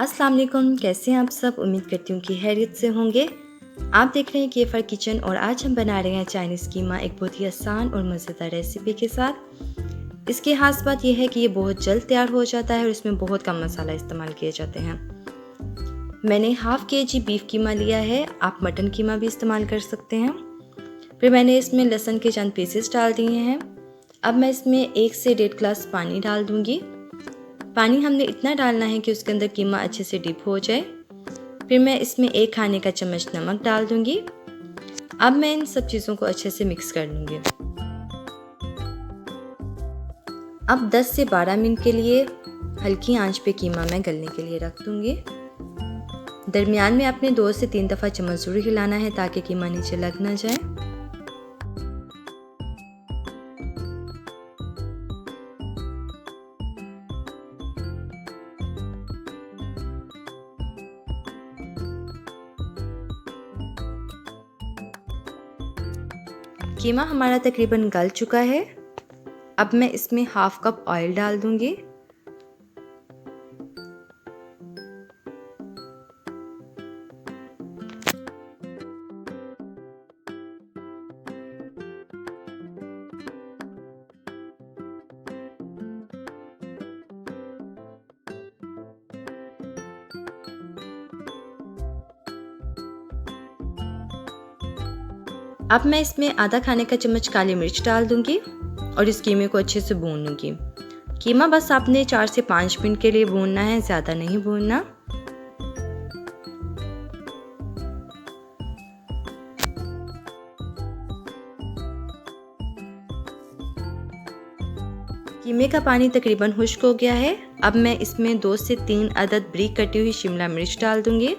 अस्सलाम वालेकुम, कैसे हैं आप सब। उम्मीद करती हूँ कि खैरियत से होंगे। आप देख रहे हैं केफर किचन और आज हम बना रहे हैं चाइनीज़ कीमा एक बहुत ही आसान और मज़ेदार रेसिपी के साथ। इसकी खास बात यह है कि ये बहुत जल्द तैयार हो जाता है और इसमें बहुत कम मसाला इस्तेमाल किए जाते हैं। मैंने हाफ़ kg बीफ कीमा लिया है, आप मटन कीमा भी इस्तेमाल कर सकते हैं। फिर मैंने इसमें लहसुन के चंद पीसेस डाल दिए हैं। अब मैं इसमें 1 से 1.5 गिलास पानी डाल दूँगी। पानी हमने इतना डालना है कि उसके अंदर कीमा अच्छे से डिप हो जाए। फिर मैं इसमें 1 खाने का चम्मच नमक डाल दूंगी। अब मैं इन सब चीज़ों को अच्छे से मिक्स कर लूँगी। अब 10 से 12 मिनट के लिए हल्की आंच पे कीमा मैं गलने के लिए रख दूंगी। दरमियान में आपने 2 से 3 दफ़ा चम्मच ज़रूर हिलाना है ताकि कीमा नीचे लग ना जाए। कीमा हमारा तकरीबन गल चुका है। अब मैं इसमें हाफ कप ऑयल डाल दूंगी। अब मैं इसमें आधा खाने का चम्मच काली मिर्च डाल दूंगी और इस कीमे को अच्छे से भून लूँगी। कीमा बस आपने 4 से 5 मिनट के लिए भूनना है, ज़्यादा नहीं भूनना। कीमे का पानी तकरीबन खुश्क हो गया है। अब मैं इसमें 2 से 3 अदद बारीक कटी हुई शिमला मिर्च डाल दूंगी।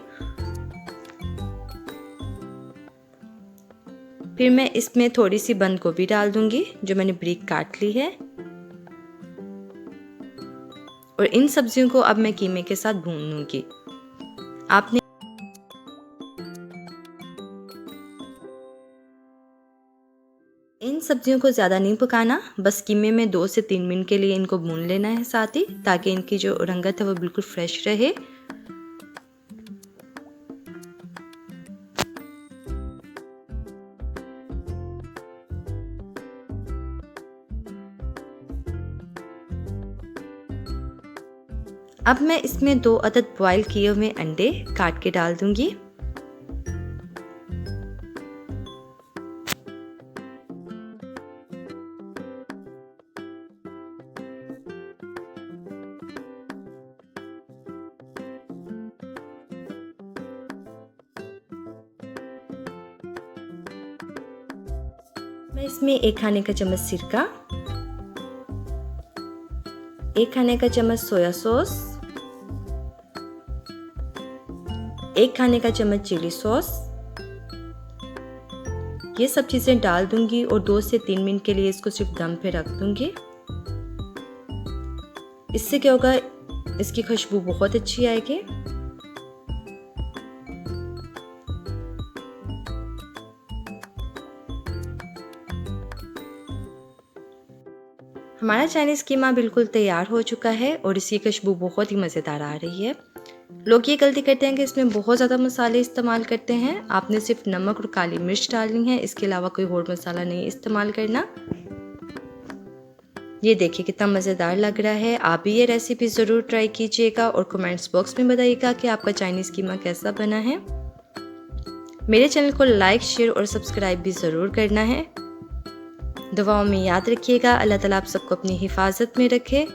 फिर मैं इसमें थोड़ी सी बंद गोभी डाल दूंगी जो मैंने बारीक काट ली है। और इन सब्जियों को अब मैं कीमे के साथ भून लूंगी। आपने इन सब्जियों को ज़्यादा नहीं पकाना, बस कीमे में 2 से 3 मिनट के लिए इनको भून लेना है साथ ही, ताकि इनकी जो रंगत है वो बिल्कुल फ्रेश रहे। अब मैं इसमें 2 अदद बॉयल किए हुए अंडे काट के डाल दूंगी। मैं इसमें 1 खाने का चम्मच सिरका, 1 खाने का चम्मच सोया सॉस, 1 खाने का चम्मच चिली सॉस, ये सब चीज़ें डाल दूंगी और 2 से 3 मिनट के लिए इसको सिर्फ दम पे रख दूंगी। इससे क्या होगा, इसकी खुशबू बहुत अच्छी आएगी। हमारा चाइनीज़ कीमा बिल्कुल तैयार हो चुका है और इसकी खुशबू बहुत ही मज़ेदार आ रही है। लोग ये गलती करते हैं कि इसमें बहुत ज़्यादा मसाले इस्तेमाल करते हैं। आपने सिर्फ नमक और काली मिर्च डालनी है, इसके अलावा कोई और मसाला नहीं इस्तेमाल करना। ये देखिए कितना मज़ेदार लग रहा है। आप भी ये रेसिपी ज़रूर ट्राई कीजिएगा और कमेंट्स बॉक्स में बताइएगा कि आपका चाइनीज़ कीमा कैसा बना है। मेरे चैनल को लाइक, शेयर और सब्सक्राइब भी ज़रूर करना है। दुआओं में याद रखिएगा। अल्लाह ताला आप सबको अपनी हिफाजत में रखे।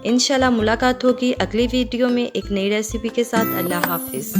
इंशाल्लाह मुलाकात होगी अगली वीडियो में एक नई रेसिपी के साथ। अल्लाह हाफिज़।